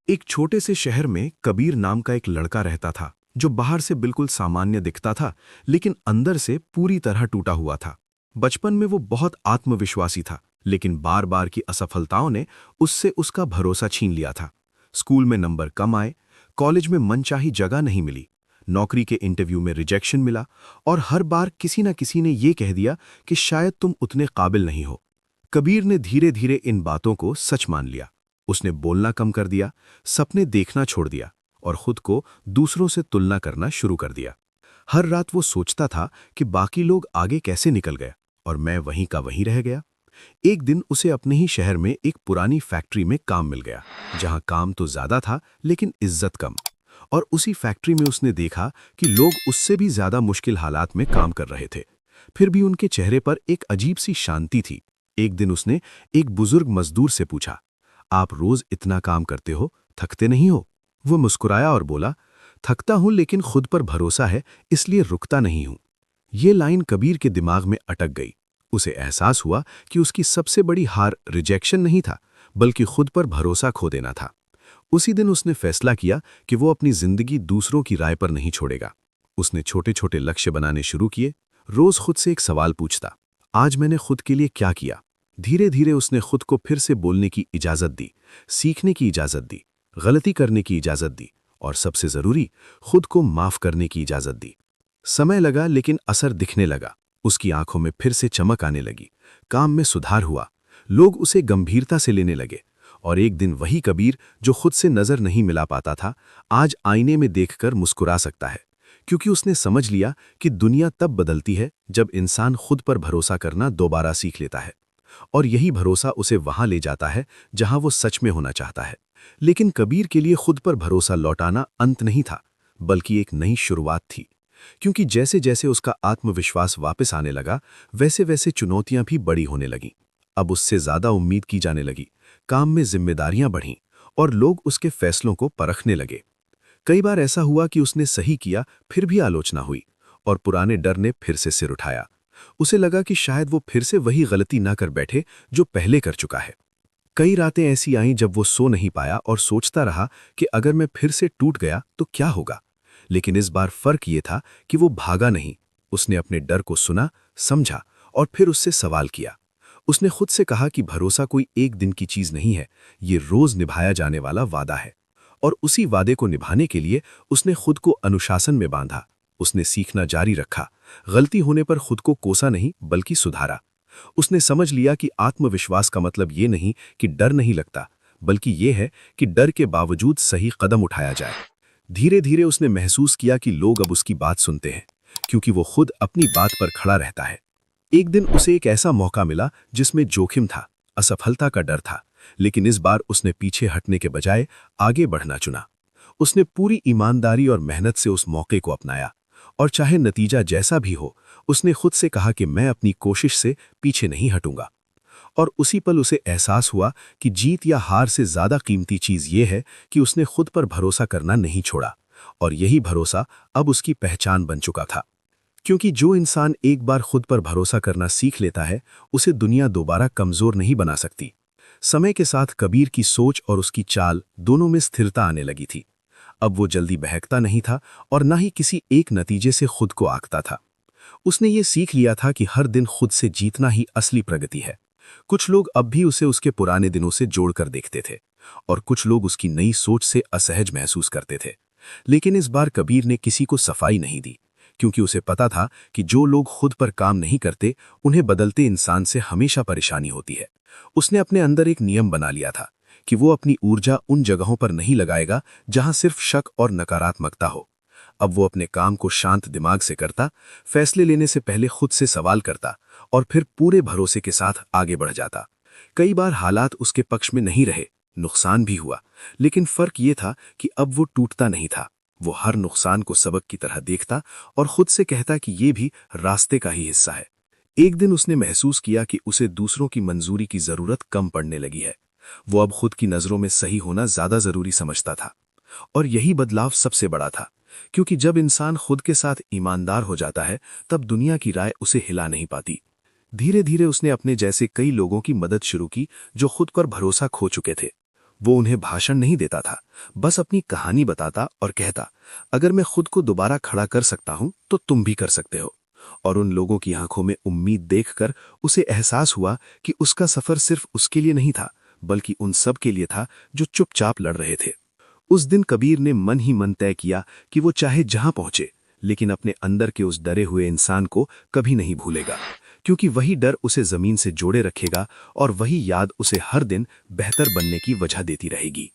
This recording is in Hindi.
एक छोटे से शहर में कबीर नाम का एक लड़का रहता था जो बाहर से बिल्कुल सामान्य दिखता था, लेकिन अंदर से पूरी तरह टूटा हुआ था। बचपन में वो बहुत आत्मविश्वासी था, लेकिन बार बार की असफलताओं ने उससे उसका भरोसा छीन लिया था। स्कूल में नंबर कम आए, कॉलेज में मनचाही जगह नहीं मिली, नौकरी के इंटरव्यू में रिजेक्शन मिला, और हर बार किसी न किसी ने ये कह दिया कि शायद तुम उतने काबिल नहीं हो। कबीर ने धीरे धीरे इन बातों को सच मान लिया। उसने बोलना कम कर दिया, सपने देखना छोड़ दिया और खुद को दूसरों से तुलना करना शुरू कर दिया। हर रात वो सोचता था कि बाकी लोग आगे कैसे निकल गए और मैं वहीं का वहीं रह गया। एक दिन उसे अपने ही शहर में एक पुरानी फैक्ट्री में काम मिल गया, जहां काम तो ज्यादा था लेकिन इज्जत कम। और उसी फैक्ट्री में उसने देखा कि लोग उससे भी ज्यादा मुश्किल हालात में काम कर रहे थे, फिर भी उनके चेहरे पर एक अजीब सी शांति थी। एक दिन उसने एक बुजुर्ग मजदूर से पूछा, आप रोज इतना काम करते हो, थकते नहीं हो? वो मुस्कुराया और बोला, थकता हूं लेकिन खुद पर भरोसा है, इसलिए रुकता नहीं हूं। ये लाइन कबीर के दिमाग में अटक गई। उसे एहसास हुआ कि उसकी सबसे बड़ी हार रिजेक्शन नहीं था, बल्कि खुद पर भरोसा खो देना था। उसी दिन उसने फैसला किया कि वो अपनी जिंदगी दूसरों की राय पर नहीं छोड़ेगा। उसने छोटे छोटे लक्ष्य बनाने शुरू किए। रोज खुद से एक सवाल पूछता, आज मैंने खुद के लिए क्या किया? धीरे धीरे उसने खुद को फिर से बोलने की इजाजत दी, सीखने की इजाजत दी, गलती करने की इजाजत दी, और सबसे जरूरी, खुद को माफ करने की इजाजत दी। समय लगा लेकिन असर दिखने लगा। उसकी आंखों में फिर से चमक आने लगी, काम में सुधार हुआ, लोग उसे गंभीरता से लेने लगे। और एक दिन वही कबीर जो खुद से नजर नहीं मिला पाता था, आज आईने में देखकर मुस्कुरा सकता है, क्योंकि उसने समझ लिया कि दुनिया तब बदलती है जब इंसान खुद पर भरोसा करना दोबारा सीख लेता है। और यही भरोसा उसे वहां ले जाता है जहां वो सच में होना चाहता है। लेकिन कबीर के लिए खुद पर भरोसा लौटाना अंत नहीं था, बल्कि एक नई शुरुआत थी। क्योंकि जैसे जैसे उसका आत्मविश्वास वापस आने लगा, वैसे वैसे चुनौतियां भी बड़ी होने लगीं। अब उससे ज्यादा उम्मीद की जाने लगी, काम में जिम्मेदारियां बढ़ीं, और लोग उसके फैसलों को परखने लगे। कई बार ऐसा हुआ कि उसने सही किया, फिर भी आलोचना हुई, और पुराने डर ने फिर से सिर उठाया। उसे लगा कि शायद वो फिर से वही गलती ना कर बैठे जो पहले कर चुका है। कई रातें ऐसी आईं जब वो सो नहीं पाया और सोचता रहा कि अगर मैं फिर से टूट गया तो क्या होगा। लेकिन इस बार फर्क ये था कि वो भागा नहीं। उसने अपने डर को सुना, समझा, और फिर उससे सवाल किया। उसने खुद से कहा कि भरोसा कोई एक दिन की चीज नहीं है, ये रोज निभाया जाने वाला वादा है। और उसी वादे को निभाने के लिए उसने खुद को अनुशासन में बांधा। उसने सीखना जारी रखा, गलती होने पर खुद को कोसा नहीं बल्कि सुधारा। उसने समझ लिया कि आत्मविश्वास का मतलब ये नहीं कि डर नहीं लगता, बल्कि ये है कि डर के बावजूद सही कदम उठाया जाए। धीरे धीरे उसने महसूस किया कि लोग अब उसकी बात सुनते हैं, क्योंकि वो खुद अपनी बात पर खड़ा रहता है। एक दिन उसे एक ऐसा मौका मिला जिसमें जोखिम था, असफलता का डर था, लेकिन इस बार उसने पीछे हटने के बजाय आगे बढ़ना चुना। उसने पूरी ईमानदारी और मेहनत से उस मौके को अपनाया, और चाहे नतीजा जैसा भी हो, उसने खुद से कहा कि मैं अपनी कोशिश से पीछे नहीं हटूंगा। और उसी पल उसे एहसास हुआ कि जीत या हार से ज्यादा कीमती चीज ये है कि उसने खुद पर भरोसा करना नहीं छोड़ा। और यही भरोसा अब उसकी पहचान बन चुका था। क्योंकि जो इंसान एक बार खुद पर भरोसा करना सीख लेता है, उसे दुनिया दोबारा कमजोर नहीं बना सकती। समय के साथ कबीर की सोच और उसकी चाल दोनों में स्थिरता आने लगी थी। अब वो जल्दी बहकता नहीं था और ना ही किसी एक नतीजे से खुद को आंकता था। उसने ये सीख लिया था कि हर दिन खुद से जीतना ही असली प्रगति है। कुछ लोग अब भी उसे उसके पुराने दिनों से जोड़कर देखते थे, और कुछ लोग उसकी नई सोच से असहज महसूस करते थे। लेकिन इस बार कबीर ने किसी को सफाई नहीं दी, क्योंकि उसे पता था कि जो लोग खुद पर काम नहीं करते, उन्हें बदलते इंसान से हमेशा परेशानी होती है। उसने अपने अंदर एक नियम बना लिया था कि वो अपनी ऊर्जा उन जगहों पर नहीं लगाएगा जहां सिर्फ शक और नकारात्मकता हो। अब वो अपने काम को शांत दिमाग से करता, फैसले लेने से पहले खुद से सवाल करता, और फिर पूरे भरोसे के साथ आगे बढ़ जाता। कई बार हालात उसके पक्ष में नहीं रहे, नुकसान भी हुआ, लेकिन फर्क ये था कि अब वो टूटता नहीं था। वो हर नुकसान को सबक की तरह देखता और खुद से कहता कि ये भी रास्ते का ही हिस्सा है। एक दिन उसने महसूस किया कि उसे दूसरों की मंजूरी की जरूरत कम पड़ने लगी है। वो अब खुद की नजरों में सही होना ज्यादा जरूरी समझता था। और यही बदलाव सबसे बड़ा था, क्योंकि जब इंसान खुद के साथ ईमानदार हो जाता है, तब दुनिया की राय उसे हिला नहीं पाती। धीरे धीरे उसने अपने जैसे कई लोगों की मदद शुरू की जो खुद पर भरोसा खो चुके थे। वो उन्हें भाषण नहीं देता था, बस अपनी कहानी बताता और कहता, अगर मैं खुद को दोबारा खड़ा कर सकता हूं तो तुम भी कर सकते हो। और उन लोगों की आंखों में उम्मीद देखकर उसे एहसास हुआ कि उसका सफर सिर्फ उसके लिए नहीं था, बल्कि उन सब के लिए था जो चुपचाप लड़ रहे थे। उस दिन कबीर ने मन ही मन तय किया कि वो चाहे जहां पहुंचे, लेकिन अपने अंदर के उस डरे हुए इंसान को कभी नहीं भूलेगा, क्योंकि वही डर उसे जमीन से जोड़े रखेगा और वही याद उसे हर दिन बेहतर बनने की वजह देती रहेगी।